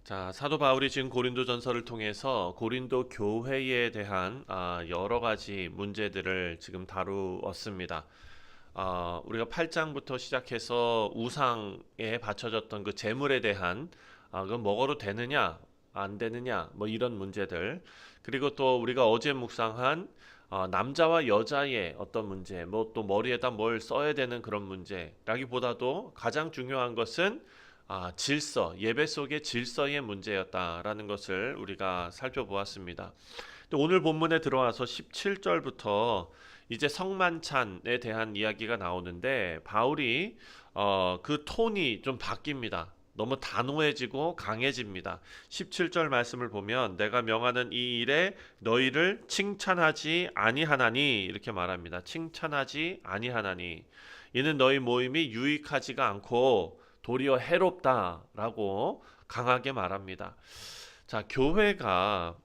자, 사도 바울이 지금 고린도전서를 통해서 고린도 교회에 대한 여러 가지 문제들을 지금 다루었습니다. 우리가 8장부터 시작해서 우상에 바쳐졌던 그 제물에 대한 그건 먹어도 되느냐 안 되느냐 뭐 이런 문제들, 그리고 또 우리가 어제 묵상한 남자와 여자의 어떤 문제, 뭐 또 머리에다 뭘 써야 되는 그런 문제라기보다도 가장 중요한 것은 질서, 예배 속의 질서의 문제였다라는 것을 우리가 살펴보았습니다. 오늘 본문에 들어와서 17절부터 이제 성만찬에 대한 이야기가 나오는데, 바울이 그 톤이 좀 바뀝니다. 너무 단호해지고 강해집니다. 17절 말씀을 보면 내가 명하는 이 일에 너희를 칭찬하지 아니하나니, 이렇게 말합니다. 칭찬하지 아니하나니 이는 너희 모임이 유익하지가 않고 도리어 해롭다라고 강하게 말합니다. 자, 교회가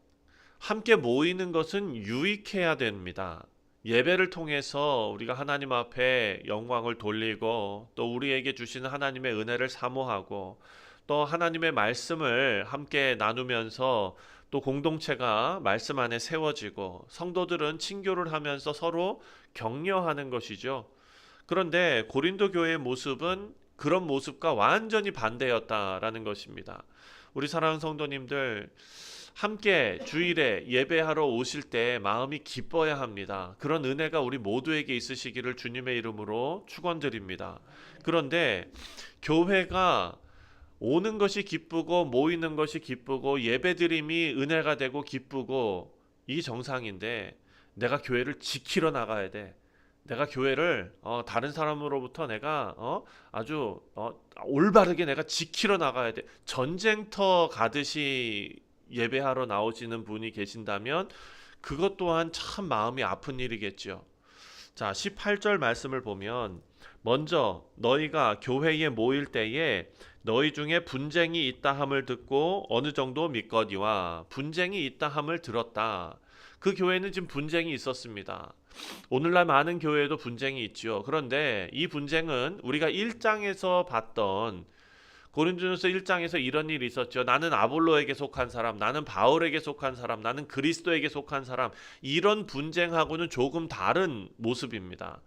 함께 모이는 것은 유익해야 됩니다. 예배를 통해서 우리가 하나님 앞에 영광을 돌리고, 또 우리에게 주시는 하나님의 은혜를 사모하고, 또 하나님의 말씀을 함께 나누면서 또 공동체가 말씀 안에 세워지고, 성도들은 친교를 하면서 서로 격려하는 것이죠. 그런데 고린도 교회의 모습은 그런 모습과 완전히 반대였다라는 것입니다. 우리 사랑하는 성도님들, 함께 주일에 예배하러 오실 때 마음이 기뻐야 합니다. 그런 은혜가 우리 모두에게 있으시기를 주님의 이름으로 축원드립니다. 그런데 교회가 오는 것이 기쁘고 모이는 것이 기쁘고 예배드림이 은혜가 되고 기쁘고, 이 정상인데 내가 교회를 지키러 나가야 돼. 내가 교회를 다른 사람으로부터 내가 아주 올바르게 내가 지키러 나가야 돼. 전쟁터 가듯이 예배하러 나오시는 분이 계신다면 그것 또한 참 마음이 아픈 일이겠죠. 자, 18절 말씀을 보면, 먼저 너희가 교회에 모일 때에 너희 중에 분쟁이 있다 함을 듣고 어느 정도 믿거니와, 분쟁이 있다 함을 들었다. 그 교회는 지금 분쟁이 있었습니다. 오늘날 많은 교회에도 분쟁이 있죠. 그런데 이 분쟁은 우리가 1장에서 봤던, 고린도전서 1장에서 이런 일이 있었죠. 나는 아볼로에게 속한 사람, 나는 바울에게 속한 사람, 나는 그리스도에게 속한 사람, 이런 분쟁하고는 조금 다른 모습입니다.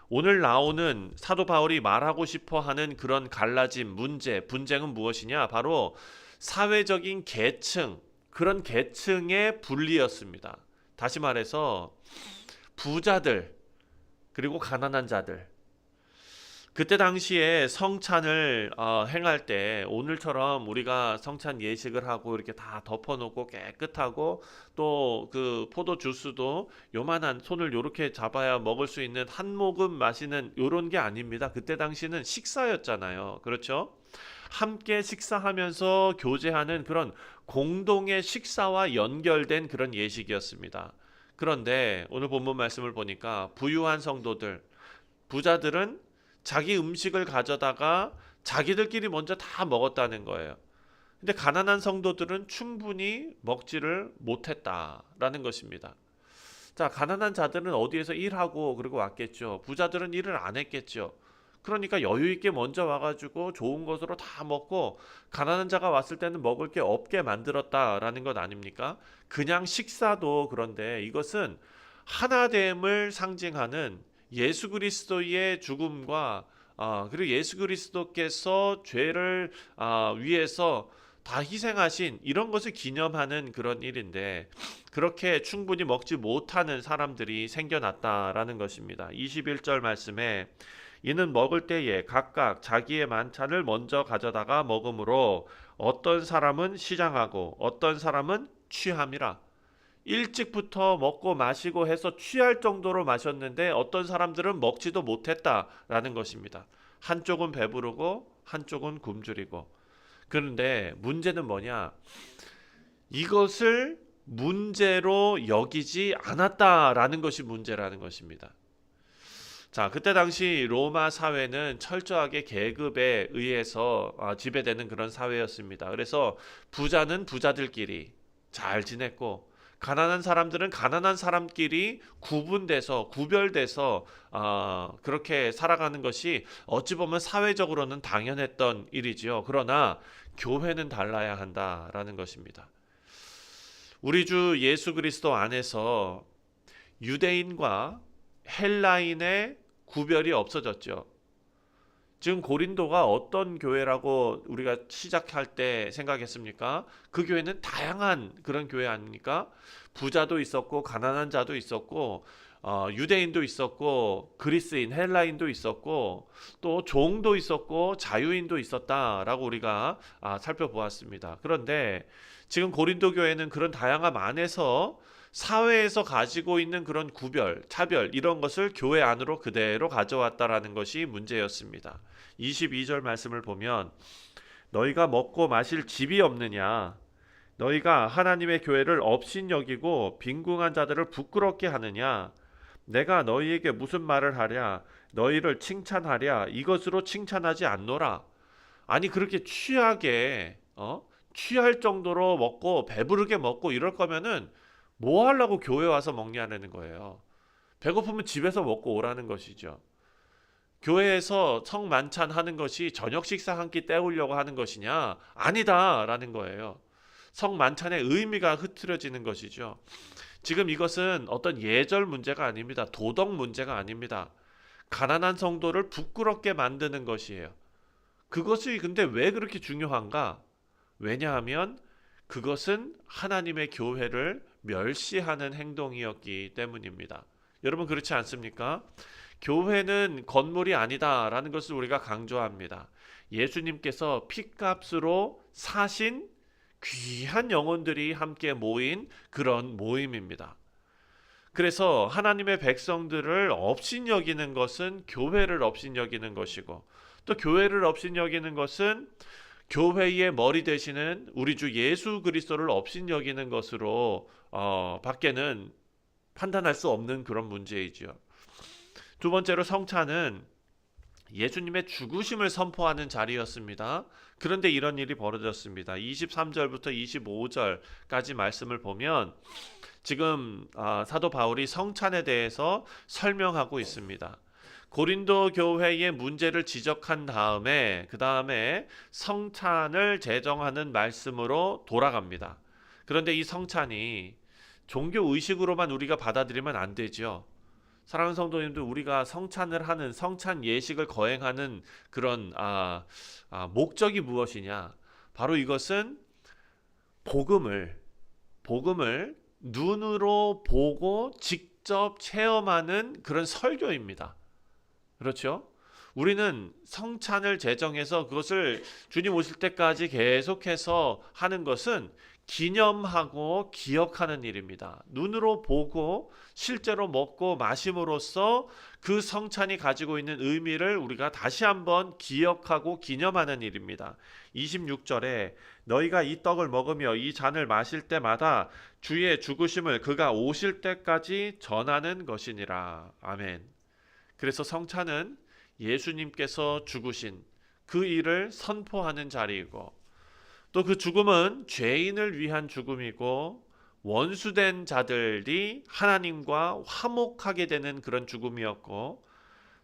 오늘 나오는 사도 바울이 말하고 싶어 하는 그런 갈라짐, 문제, 분쟁은 무엇이냐? 바로 사회적인 계층, 그런 계층의 분리였습니다. 다시 말해서 부자들, 그리고 가난한 자들. 그때 당시에 성찬을 행할 때 오늘처럼 우리가 성찬 예식을 하고 이렇게 다 덮어놓고 깨끗하고, 또 그 포도 주스도 요만한 손을 요렇게 잡아야 먹을 수 있는 한 모금 마시는 요런 게 아닙니다. 그때 당시는 식사였잖아요. 그렇죠? 함께 식사하면서 교제하는 그런 공동의 식사와 연결된 그런 예식이었습니다. 그런데 오늘 본문 말씀을 보니까 부유한 성도들, 부자들은 자기 음식을 가져다가 자기들끼리 먼저 다 먹었다는 거예요. 근데 가난한 성도들은 충분히 먹지를 못했다라는 것입니다. 자, 가난한 자들은 어디에서 일하고 그러고 왔겠죠. 부자들은 일을 안 했겠죠. 그러니까 여유 있게 먼저 와가지고 좋은 것으로 다 먹고, 가난한 자가 왔을 때는 먹을 게 없게 만들었다라는 것 아닙니까? 그냥 식사도 그런데 이것은 하나됨을 상징하는 예수 그리스도의 죽음과, 그리고 예수 그리스도께서 죄를 위해서 다 희생하신 이런 것을 기념하는 그런 일인데, 그렇게 충분히 먹지 못하는 사람들이 생겨났다라는 것입니다. 21절 말씀에 이는 먹을 때에 각각 자기의 만찬을 먼저 가져다가 먹으므로 어떤 사람은 시장하고 어떤 사람은 취함이라. 일찍부터 먹고 마시고 해서 취할 정도로 마셨는데 어떤 사람들은 먹지도 못했다라는 것입니다. 한쪽은 배부르고 한쪽은 굶주리고. 그런데 문제는 뭐냐? 이것을 문제로 여기지 않았다라는 것이 문제라는 것입니다. 자, 그때 당시 로마 사회는 철저하게 계급에 의해서 지배되는 그런 사회였습니다. 그래서 부자는 부자들끼리 잘 지냈고, 가난한 사람들은 가난한 사람끼리 구별돼서 그렇게 살아가는 것이 어찌 보면 사회적으로는 당연했던 일이지요. 그러나 교회는 달라야 한다라는 것입니다. 우리 주 예수 그리스도 안에서 유대인과 헬라인의 구별이 없어졌죠. 지금 고린도가 어떤 교회라고 우리가 시작할 때 생각했습니까? 그 교회는 다양한 그런 교회 아닙니까? 부자도 있었고 가난한 자도 있었고 유대인도 있었고 그리스인 헬라인도 있었고 또 종도 있었고 자유인도 있었다라고 우리가 살펴보았습니다. 그런데 지금 고린도 교회는 그런 다양함 안에서 사회에서 가지고 있는 그런 구별, 차별 이런 것을 교회 안으로 그대로 가져왔다라는 것이 문제였습니다. 22절 말씀을 보면 너희가 먹고 마실 집이 없느냐? 너희가 하나님의 교회를 업신여기고 빈궁한 자들을 부끄럽게 하느냐? 내가 너희에게 무슨 말을 하랴? 너희를 칭찬하랴? 이것으로 칭찬하지 않노라. 아니 그렇게 취할 정도로 먹고 배부르게 먹고 이럴 거면은 뭐 하려고 교회 와서 먹냐는 거예요. 배고프면 집에서 먹고 오라는 것이죠. 교회에서 성만찬 하는 것이 저녁 식사 한 끼 때우려고 하는 것이냐? 아니다라는 거예요. 성만찬의 의미가 흐트러지는 것이죠. 지금 이것은 어떤 예절 문제가 아닙니다. 도덕 문제가 아닙니다. 가난한 성도를 부끄럽게 만드는 것이에요. 그것이 근데 왜 그렇게 중요한가? 왜냐하면 그것은 하나님의 교회를 멸시하는 행동이었기 때문입니다. 여러분 그렇지 않습니까? 교회는 건물이 아니다라는 것을 우리가 강조합니다. 예수님께서 핏값으로 사신 귀한 영혼들이 함께 모인 그런 모임입니다. 그래서 하나님의 백성들을 업신여기는 것은 교회를 업신여기는 것이고 또 교회를 업신여기는 것은 교회의 머리 되시는 우리 주 예수 그리스도를 업신여기는 것으로 밖에는 판단할 수 없는 그런 문제이지요. 두 번째로 성찬은 예수님의 죽으심을 선포하는 자리였습니다. 그런데 이런 일이 벌어졌습니다. 23절부터 25절까지 말씀을 보면 지금 사도 바울이 성찬에 대해서 설명하고 있습니다. 고린도 교회의 문제를 지적한 다음에 그 다음에 성찬을 제정하는 말씀으로 돌아갑니다. 그런데 이 성찬이 종교 의식으로만 우리가 받아들이면 안 되죠. 사랑하는 성도님들, 우리가 성찬을 하는 성찬 예식을 거행하는 그런 목적이 무엇이냐? 바로 이것은 복음을 눈으로 보고 직접 체험하는 그런 설교입니다. 그렇죠? 우리는 성찬을 제정해서 그것을 주님 오실 때까지 계속해서 하는 것은 기념하고 기억하는 일입니다. 눈으로 보고 실제로 먹고 마심으로써 그 성찬이 가지고 있는 의미를 우리가 다시 한번 기억하고 기념하는 일입니다. 26절에 너희가 이 떡을 먹으며 이 잔을 마실 때마다 주의 죽으심을 그가 오실 때까지 전하는 것이니라. 아멘. 그래서 성찬은 예수님께서 죽으신 그 일을 선포하는 자리이고 또 그 죽음은 죄인을 위한 죽음이고 원수된 자들이 하나님과 화목하게 되는 그런 죽음이었고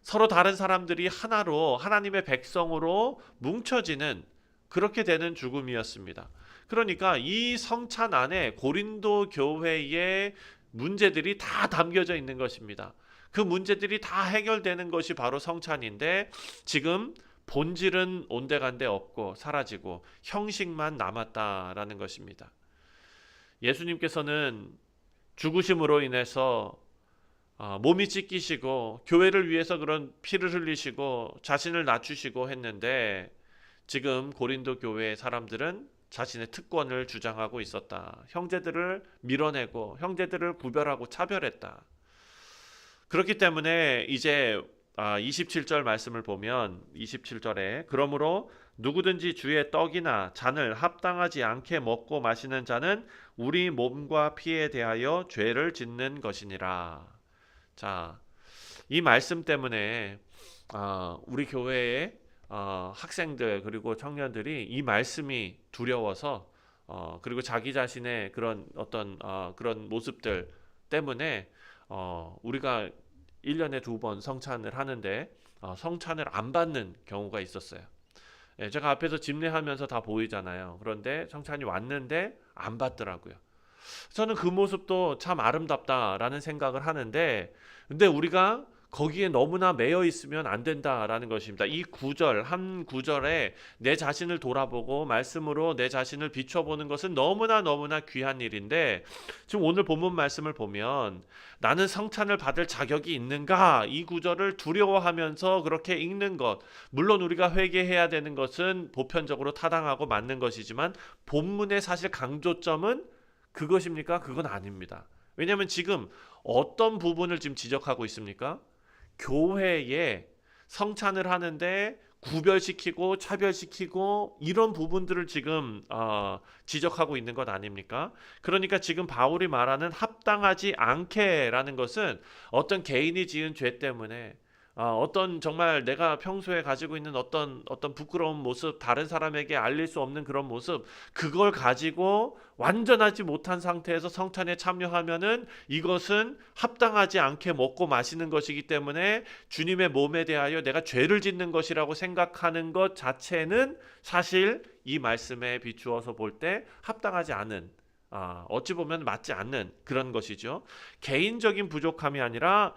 서로 다른 사람들이 하나로 하나님의 백성으로 뭉쳐지는 그렇게 되는 죽음이었습니다. 그러니까 이 성찬 안에 고린도 교회의 문제들이 다 담겨져 있는 것입니다. 그 문제들이 다 해결되는 것이 바로 성찬인데 지금 본질은 온데간데 없고 사라지고 형식만 남았다라는 것입니다. 예수님께서는 죽으심으로 인해서 몸이 찢기시고 교회를 위해서 그런 피를 흘리시고 자신을 낮추시고 했는데 지금 고린도 교회의 사람들은 자신의 특권을 주장하고 있었다. 형제들을 밀어내고 형제들을 구별하고 차별했다. 그렇기 때문에 이제 27절 말씀을 보면 27절에 그러므로 누구든지 주의 떡이나 잔을 합당하지 않게 먹고 마시는 자는 우리 몸과 피에 대하여 죄를 짓는 것이니라. 자, 이 말씀 때문에 우리 교회의 학생들 그리고 청년들이 이 말씀이 두려워서 그리고 자기 자신의 그런 어떤 그런 모습들 때문에 우리가 1년에 2번 성찬을 하는데 성찬을 안 받는 경우가 있었어요. 예, 제가 앞에서 집례하면서 다 보이잖아요. 그런데 성찬이 왔는데 안 받더라고요. 저는 그 모습도 참 아름답다라는 생각을 하는데, 근데 우리가 거기에 너무나 매여 있으면 안 된다라는 것입니다. 이 구절, 한 구절에 내 자신을 돌아보고 말씀으로 내 자신을 비춰보는 것은 너무나 너무나 귀한 일인데, 지금 오늘 본문 말씀을 보면 나는 성찬을 받을 자격이 있는가? 이 구절을 두려워하면서 그렇게 읽는 것. 물론 우리가 회개해야 되는 것은 보편적으로 타당하고 맞는 것이지만 본문의 사실 강조점은 그것입니까? 그건 아닙니다. 왜냐하면 지금 어떤 부분을 지금 지적하고 있습니까? 교회에 성찬을 하는데 구별시키고 차별시키고 이런 부분들을 지금 지적하고 있는 것 아닙니까? 그러니까 지금 바울이 말하는 합당하지 않게라는 것은 어떤 개인이 지은 죄 때문에 어떤 정말 내가 평소에 가지고 있는 어떤 부끄러운 모습, 다른 사람에게 알릴 수 없는 그런 모습, 그걸 가지고 완전하지 못한 상태에서 성찬에 참여하면은 이것은 합당하지 않게 먹고 마시는 것이기 때문에 주님의 몸에 대하여 내가 죄를 짓는 것이라고 생각하는 것 자체는 사실 이 말씀에 비추어서 볼 때 합당하지 않은, 어찌 보면 맞지 않는 그런 것이죠. 개인적인 부족함이 아니라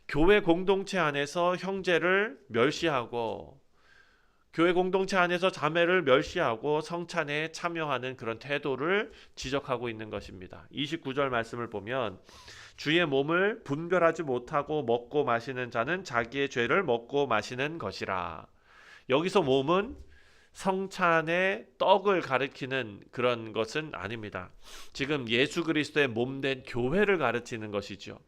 교회 공동체 안에서 형제를 멸시하고 교회 공동체 안에서 자매를 멸시하고 성찬에 참여하는 그런 태도를 지적하고 있는 것입니다. 29절 말씀을 보면 주의 몸을 분별하지 못하고 먹고 마시는 자는 자기의 죄를 먹고 마시는 것이라. 여기서 몸은 성찬의 떡을 가리키는 그런 것은 아닙니다. 지금 예수 그리스도의 몸된 교회를 가르치는 것이죠.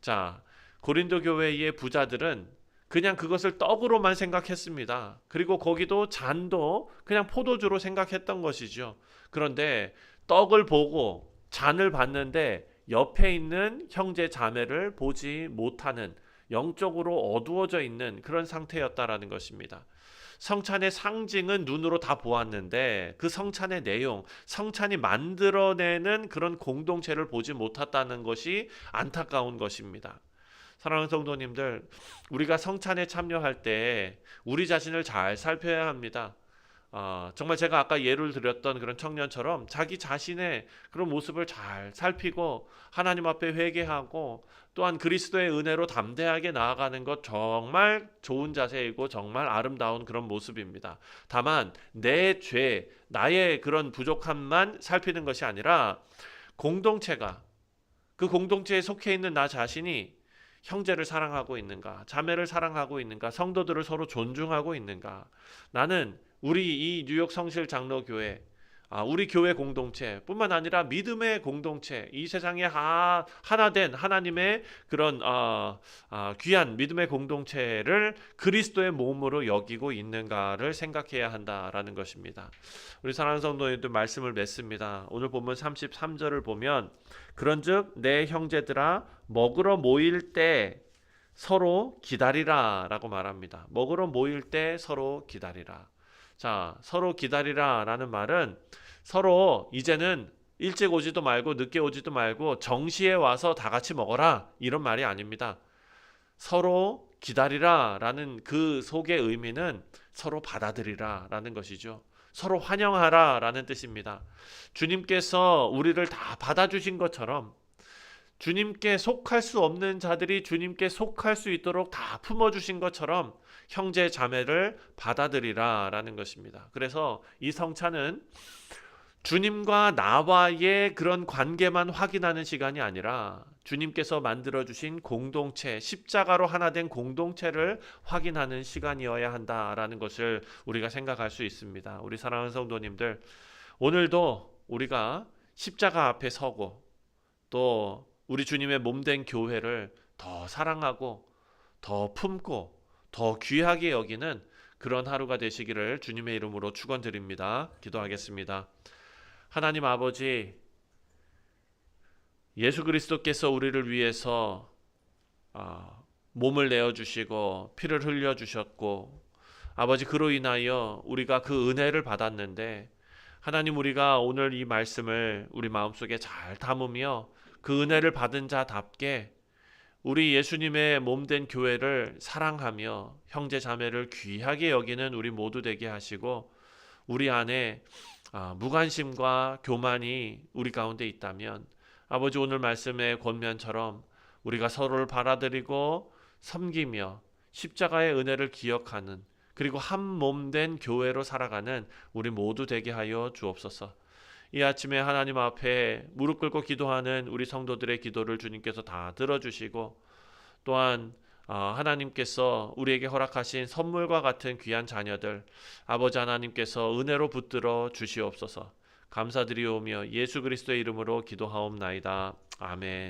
자, 고린도 교회의 부자들은 그냥 그것을 떡으로만 생각했습니다. 그리고 거기도 잔도 그냥 포도주로 생각했던 것이죠. 그런데 떡을 보고 잔을 봤는데 옆에 있는 형제 자매를 보지 못하는, 영적으로 어두워져 있는 그런 상태였다라는 것입니다. 성찬의 상징은 눈으로 다 보았는데 그 성찬의 내용, 성찬이 만들어내는 그런 공동체를 보지 못했다는 것이 안타까운 것입니다. 사랑하는 성도님들, 우리가 성찬에 참여할 때 우리 자신을 잘 살펴야 합니다. 정말 제가 아까 예를 들었던 그런 청년처럼 자기 자신의 그런 모습을 잘 살피고 하나님 앞에 회개하고 또한 그리스도의 은혜로 담대하게 나아가는 것 정말 좋은 자세이고 정말 아름다운 그런 모습입니다. 다만 내 죄, 나의 그런 부족함만 살피는 것이 아니라 공동체가, 그 공동체에 속해 있는 나 자신이 형제를 사랑하고 있는가, 자매를 사랑하고 있는가, 성도들을 서로 존중하고 있는가. 나는 우리 이 뉴욕 성실 장로교회, 우리 교회 공동체 뿐만 아니라 믿음의 공동체, 이 세상에 하나된 하나님의 그런 귀한 믿음의 공동체를 그리스도의 몸으로 여기고 있는가를 생각해야 한다라는 것입니다. 우리 사랑하는 성도님들 말씀을 맺습니다. 오늘 본문 33절을 보면 그런즉 내 형제들아 먹으러 모일 때 서로 기다리라 라고 말합니다. 먹으러 모일 때 서로 기다리라. 자, 서로 기다리라 라는 말은 서로 이제는 일찍 오지도 말고 늦게 오지도 말고 정시에 와서 다 같이 먹어라 이런 말이 아닙니다. 서로 기다리라 라는 그 속의 의미는 서로 받아들이라 라는 것이죠. 서로 환영하라 라는 뜻입니다. 주님께서 우리를 다 받아주신 것처럼 주님께 속할 수 없는 자들이 주님께 속할 수 있도록 다 품어주신 것처럼 형제 자매를 받아들이라 라는 것입니다. 그래서 이 성찬은 주님과 나와의 그런 관계만 확인하는 시간이 아니라 주님께서 만들어주신 공동체, 십자가로 하나 된 공동체를 확인하는 시간이어야 한다라는 것을 우리가 생각할 수 있습니다. 우리 사랑하는 성도님들, 오늘도 우리가 십자가 앞에 서고 또 우리 주님의 몸된 교회를 더 사랑하고 더 품고 더 귀하게 여기는 그런 하루가 되시기를 주님의 이름으로 축원드립니다. 기도하겠습니다. 하나님 아버지, 예수 그리스도께서 우리를 위해서 몸을 내어주시고 피를 흘려주셨고 아버지, 그로 인하여 우리가 그 은혜를 받았는데 하나님, 우리가 오늘 이 말씀을 우리 마음속에 잘 담으며 그 은혜를 받은 자답게 우리 예수님의 몸된 교회를 사랑하며 형제 자매를 귀하게 여기는 우리 모두 되게 하시고, 우리 안에 무관심과 교만이 우리 가운데 있다면 아버지, 오늘 말씀의 권면처럼 우리가 서로를 받아들이고 섬기며 십자가의 은혜를 기억하는, 그리고 한 몸된 교회로 살아가는 우리 모두 되게 하여 주옵소서. 이 아침에 하나님 앞에 무릎 꿇고 기도하는 우리 성도들의 기도를 주님께서 다 들어주시고, 또한 하나님께서 우리에게 허락하신 선물과 같은 귀한 자녀들, 아버지 하나님께서 은혜로 붙들어 주시옵소서. 감사드리오며 예수 그리스도의 이름으로 기도하옵나이다. 아멘.